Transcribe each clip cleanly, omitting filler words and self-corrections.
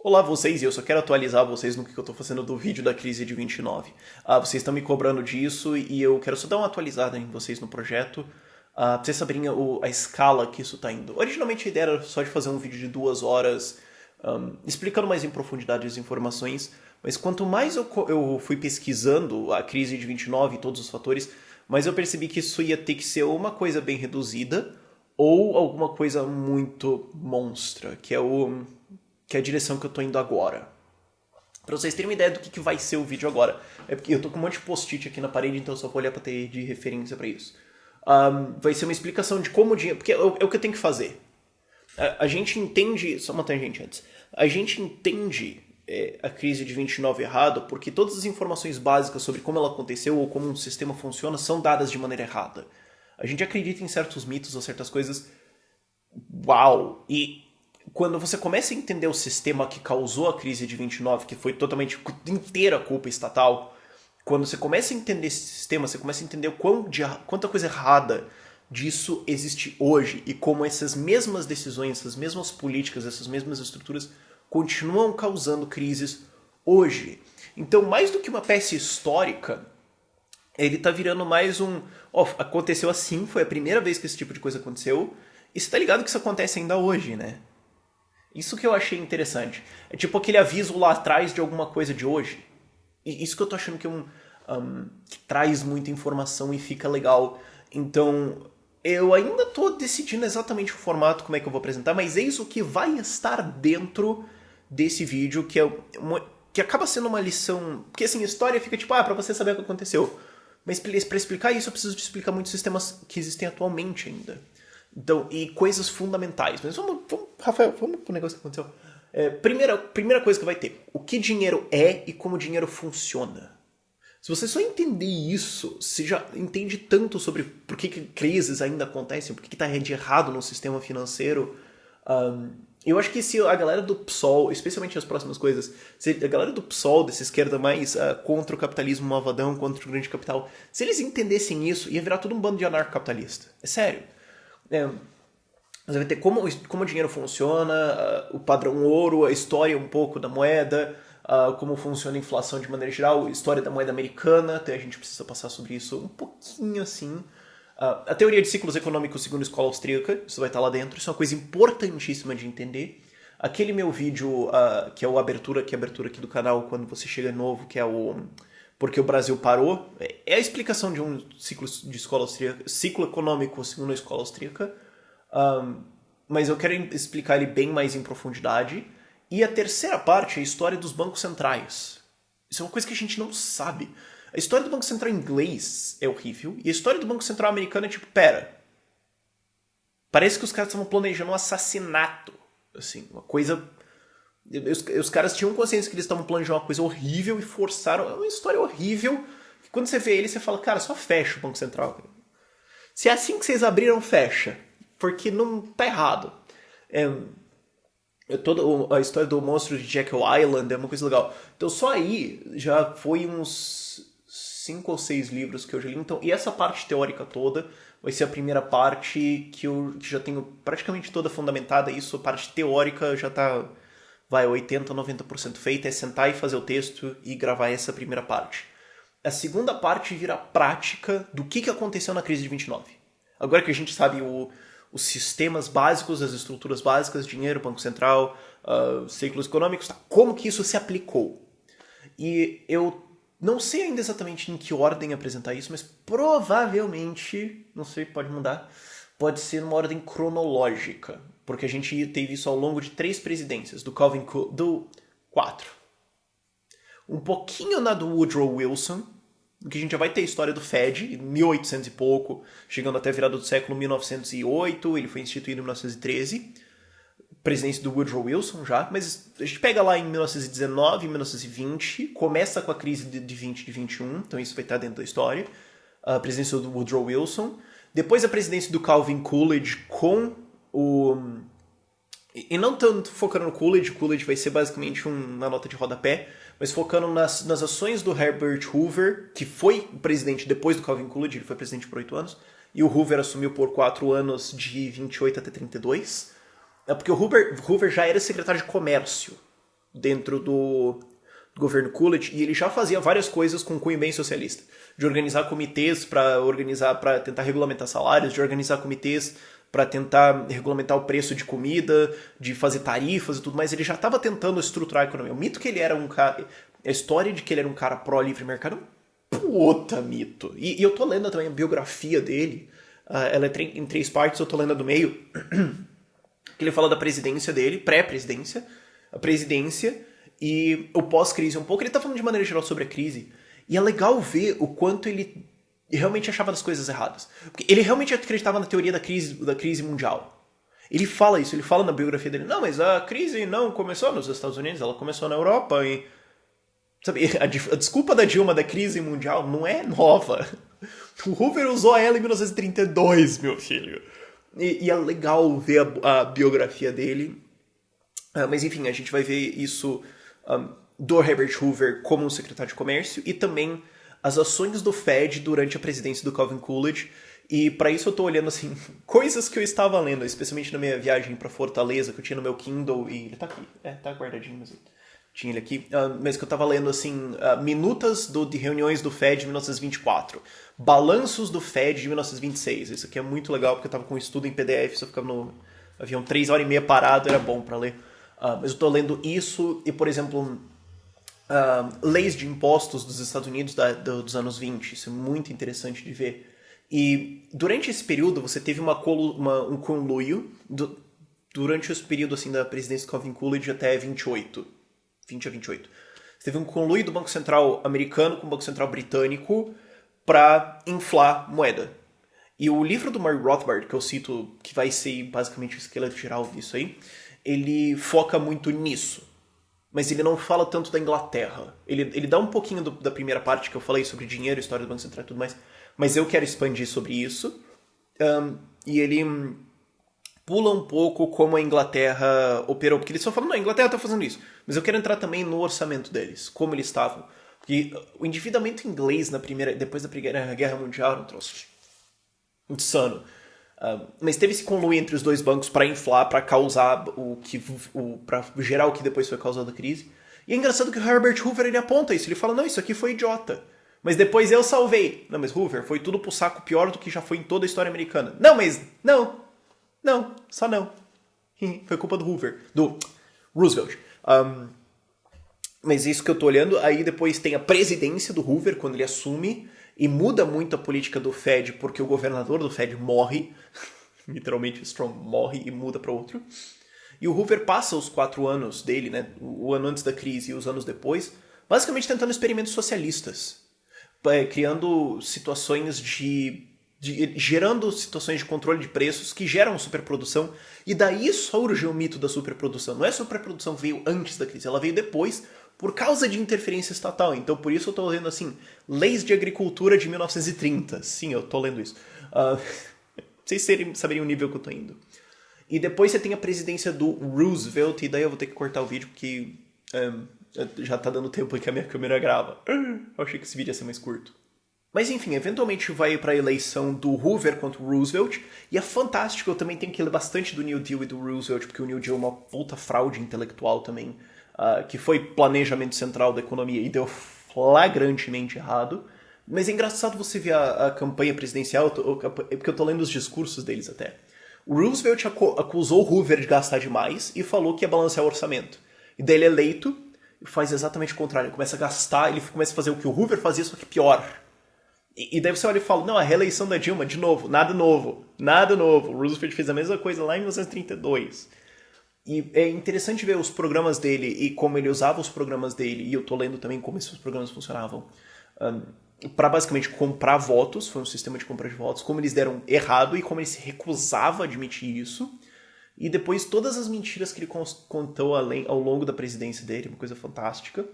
Olá vocês, e eu só quero atualizar vocês no que eu tô fazendo do vídeo da crise de 29. Vocês estão me cobrando disso e eu quero só dar uma atualizada em vocês no projeto, pra vocês saberem a escala que isso tá indo. Originalmente a ideia era só de fazer um vídeo de 2 horas, explicando mais em profundidade as informações, mas quanto mais eu fui pesquisando a crise de 29 e todos os fatores, mais eu percebi que isso ia ter que ser uma coisa bem reduzida ou alguma coisa muito monstra, que é a direção que eu tô indo agora. Pra vocês terem uma ideia do que vai ser o vídeo agora. É porque eu tô com um monte de post-it aqui na parede, então eu só vou olhar pra ter de referência pra isso. Vai ser uma explicação de como o dinheiro... Porque é o que eu tenho que fazer. A gente entende... Só uma tangente antes. A gente entende a crise de 29 errado porque todas as informações básicas sobre como ela aconteceu ou como um sistema funciona são dadas de maneira errada. A gente acredita em certos mitos ou certas coisas... Uau! E quando você começa a entender o sistema que causou a crise de 29, que foi totalmente inteira culpa estatal, quando você começa a entender esse sistema, você começa a entender quanta coisa errada disso existe hoje e como essas mesmas decisões, essas mesmas políticas, essas mesmas estruturas continuam causando crises hoje. Então, mais do que uma peça histórica, ele tá virando mais um... aconteceu assim, foi a primeira vez que esse tipo de coisa aconteceu, e você tá ligado que isso acontece ainda hoje, né? Isso que eu achei interessante. É tipo aquele aviso lá atrás de alguma coisa de hoje. E isso que eu tô achando que que traz muita informação e fica legal. Então, eu ainda tô decidindo exatamente o formato, como é que eu vou apresentar, mas eis o que vai estar dentro desse vídeo, que acaba sendo uma lição... Porque assim, a história fica tipo, pra você saber o que aconteceu. Mas pra explicar isso, eu preciso te explicar muitos sistemas que existem atualmente ainda. Então, e coisas fundamentais. Mas Rafael, vamos pro negócio que aconteceu. Primeira coisa que vai ter. O que dinheiro é e como dinheiro funciona. Se você só entender isso, você já entende tanto sobre por que crises ainda acontecem, por que está de errado no sistema financeiro. Eu acho que se a galera do PSOL, especialmente as próximas coisas, se a galera do PSOL, dessa esquerda mais contra o capitalismo malvadão, contra o grande capital, se eles entendessem isso, ia virar tudo um bando de anarcocapitalista. É sério. Você vai ter como o dinheiro funciona, o padrão ouro, a história um pouco da moeda, como funciona a inflação de maneira geral, a história da moeda americana, até a gente precisa passar sobre isso um pouquinho assim. A teoria de ciclos econômicos segundo a escola austríaca, isso vai estar lá dentro, isso é uma coisa importantíssima de entender. Aquele meu vídeo, que é a abertura aqui do canal, quando você chega novo, que é o Porque o Brasil Parou, é a explicação de um ciclo de escola austríaca, ciclo econômico segundo a escola austríaca, mas eu quero explicar ele bem mais em profundidade. E a terceira parte é a história dos bancos centrais. Isso é uma coisa que a gente não sabe. A história do Banco Central inglês é horrível, e a história do Banco Central americano é tipo, parece que os caras estavam planejando um assassinato. Assim, uma coisa... Os caras tinham consciência que eles estavam planejando uma coisa horrível e forçaram... É uma história horrível, que quando você vê ele, você fala, cara, só fecha o Banco Central. Se é assim que vocês abriram, fecha. Porque não tá errado. Toda a história do monstro de Jekyll Island é uma coisa legal. Então só aí já foi uns 5 ou 6 livros que eu já li. Então, e essa parte teórica toda vai ser a primeira parte que eu já tenho praticamente toda fundamentada. Isso, a parte teórica já tá 80, 90% feita. É sentar e fazer o texto e gravar essa primeira parte. A segunda parte vira a prática do que aconteceu na crise de 29. Agora que a gente sabe os sistemas básicos, as estruturas básicas, dinheiro, Banco Central, ciclos econômicos, como que isso se aplicou. E eu não sei ainda exatamente em que ordem apresentar isso, mas provavelmente, não sei, pode mudar, pode ser numa ordem cronológica, porque a gente teve isso ao longo de 3 presidências, do 4. Um pouquinho na do Woodrow Wilson, que a gente já vai ter a história do Fed, em 1800 e pouco, chegando até a virada do século 1908, ele foi instituído em 1913, presidência do Woodrow Wilson já, mas a gente pega lá em 1919, 1920, começa com a crise de 20 de 21, então isso vai estar dentro da história, a presidência do Woodrow Wilson, depois a presidência do Calvin Coolidge com o... E não tanto focando no Coolidge vai ser basicamente uma nota de rodapé, mas focando nas ações do Herbert Hoover, que foi presidente depois do Calvin Coolidge, ele foi presidente por 8 anos, e o Hoover assumiu por 4 anos de 28 até 32, porque o Hoover já era secretário de comércio dentro do governo Coolidge, e ele já fazia várias coisas com cunho bem socialista. De organizar comitês para tentar regulamentar salários, de organizar comitês para tentar regulamentar o preço de comida, de fazer tarifas e tudo mais. Ele já estava tentando estruturar a economia. O mito que ele era um cara... A história de que ele era um cara pró-livre mercado é um puta mito. E eu tô lendo também a biografia dele. Ela é em 3 partes, eu tô lendo a do meio. Que ele fala da presidência dele, pré-presidência, a presidência e o pós-crise um pouco. Ele tá falando de maneira geral sobre a crise. E é legal ver o quanto ele realmente achava das coisas erradas. Porque ele realmente acreditava na teoria da crise mundial. Ele fala isso, ele fala na biografia dele. Não, mas a crise não começou nos Estados Unidos, ela começou na Europa. E, sabe, a desculpa da Dilma da crise mundial não é nova. O Hoover usou ela em 1932, meu filho. E é legal ver a biografia dele. Mas enfim, a gente vai ver isso do Herbert Hoover como um secretário de comércio e também as ações do Fed durante a presidência do Calvin Coolidge. E para isso eu tô olhando assim coisas que eu estava lendo, especialmente na minha viagem para Fortaleza, que eu tinha no meu Kindle e ele tá aqui, tá guardadinho, mas tinha ele aqui, mas que eu tava lendo assim minutas de reuniões do Fed de 1924, balanços do Fed de 1926. Isso aqui é muito legal porque eu tava com um estudo em PDF, se eu ficava no avião 3 horas e meia parado, era bom para ler. Mas eu tô lendo isso e, por exemplo, leis de impostos dos Estados Unidos dos anos 20. Isso é muito interessante de ver. E durante esse período você teve um conluio durante esse período assim, da presidência do Calvin Coolidge até 20 a 28. Você teve um conluio do Banco Central americano com o Banco Central britânico para inflar moeda. E o livro do Murray Rothbard, que eu cito, que vai ser basicamente o esqueleto geral disso aí, ele foca muito nisso. Mas ele não fala tanto da Inglaterra. Ele dá um pouquinho da primeira parte que eu falei sobre dinheiro, história do Banco Central e tudo mais. Mas eu quero expandir sobre isso. E ele pula um pouco como a Inglaterra operou. Porque eles só falam, não, a Inglaterra está fazendo isso. Mas eu quero entrar também no orçamento deles. Como eles estavam. Porque o endividamento inglês depois da Primeira Guerra Mundial era um troço insano. Mas teve esse conluio entre os dois bancos para inflar, para causar para gerar o que depois foi causado a crise. E é engraçado que o Herbert Hoover ele aponta isso. Ele fala, não, isso aqui foi idiota. Mas depois eu salvei. Não, mas Hoover, foi tudo pro saco pior do que já foi em toda a história americana. Não, mas não, só não. Foi culpa do Hoover, do Roosevelt. Mas isso que eu tô olhando, aí depois tem a presidência do Hoover, quando ele assume, e muda muito a política do Fed, porque o governador do Fed morre, literalmente o Strong morre e muda para outro. E o Hoover passa os 4 anos dele, né, o ano antes da crise e os anos depois, basicamente tentando experimentos socialistas, criando situações gerando situações de controle de preços que geram superprodução, e daí surge o mito da superprodução. Não é a superprodução que veio antes da crise, ela veio depois, por causa de interferência estatal. Então, por isso eu tô lendo, assim, leis de agricultura de 1930. Sim, eu tô lendo isso. Vocês saberiam o nível que eu tô indo. E depois você tem a presidência do Roosevelt, e daí eu vou ter que cortar o vídeo, porque já tá dando tempo que a minha câmera grava. Eu achei que esse vídeo ia ser mais curto. Mas enfim, eventualmente vai para a eleição do Hoover contra o Roosevelt, e é fantástico, eu também tenho que ler bastante do New Deal e do Roosevelt, porque o New Deal é uma puta fraude intelectual também, que foi planejamento central da economia e deu flagrantemente errado. Mas é engraçado você ver a campanha presidencial, porque eu tô lendo os discursos deles até. O Roosevelt acusou o Hoover de gastar demais e falou que ia balancear o orçamento. E daí ele é eleito e faz exatamente o contrário, ele começa a gastar, ele começa a fazer o que o Hoover fazia, só que pior. E daí você olha e fala, não, a reeleição da Dilma, de novo, nada novo. O Roosevelt fez a mesma coisa lá em 1932. E é interessante ver os programas dele e como ele usava os programas dele, e eu tô lendo também como esses programas funcionavam, para basicamente comprar votos, foi um sistema de compra de votos, como eles deram errado e como ele se recusava a admitir isso. E depois todas as mentiras que ele contou ao longo da presidência dele, uma coisa fantástica.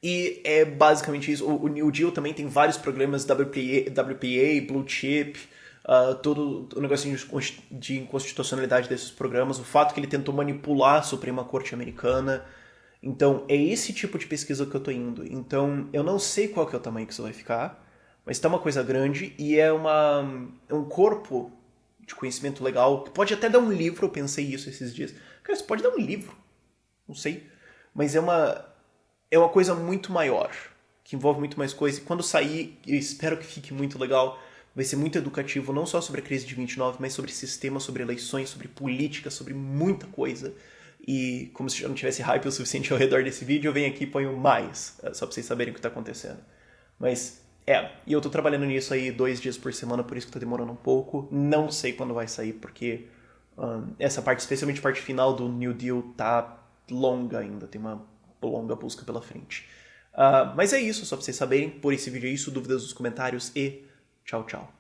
E é basicamente isso. O New Deal também tem vários programas, WPA, Blue Chip, todo o negócio de inconstitucionalidade desses programas, o fato que ele tentou manipular a Suprema Corte Americana. Então, é esse tipo de pesquisa que eu tô indo. Então, eu não sei qual que é o tamanho que isso vai ficar, mas tá uma coisa grande e é um corpo de conhecimento legal, que pode até dar um livro, eu pensei isso esses dias. Cara, isso pode dar um livro, não sei. mas é uma coisa muito maior, que envolve muito mais coisa. E quando sair, eu espero que fique muito legal. Vai ser muito educativo, não só sobre a crise de 29, mas sobre sistema, sobre eleições, sobre política, sobre muita coisa. E como se eu não tivesse hype o suficiente ao redor desse vídeo, eu venho aqui e ponho mais, só pra vocês saberem o que tá acontecendo. Mas, e eu tô trabalhando nisso aí 2 dias por semana, por isso que tá demorando um pouco. Não sei quando vai sair, porque essa parte, especialmente a parte final do New Deal, tá longa ainda, tem uma longa busca pela frente. Mas é isso, só pra vocês saberem. Por esse vídeo é isso, dúvidas nos comentários e tchau, tchau.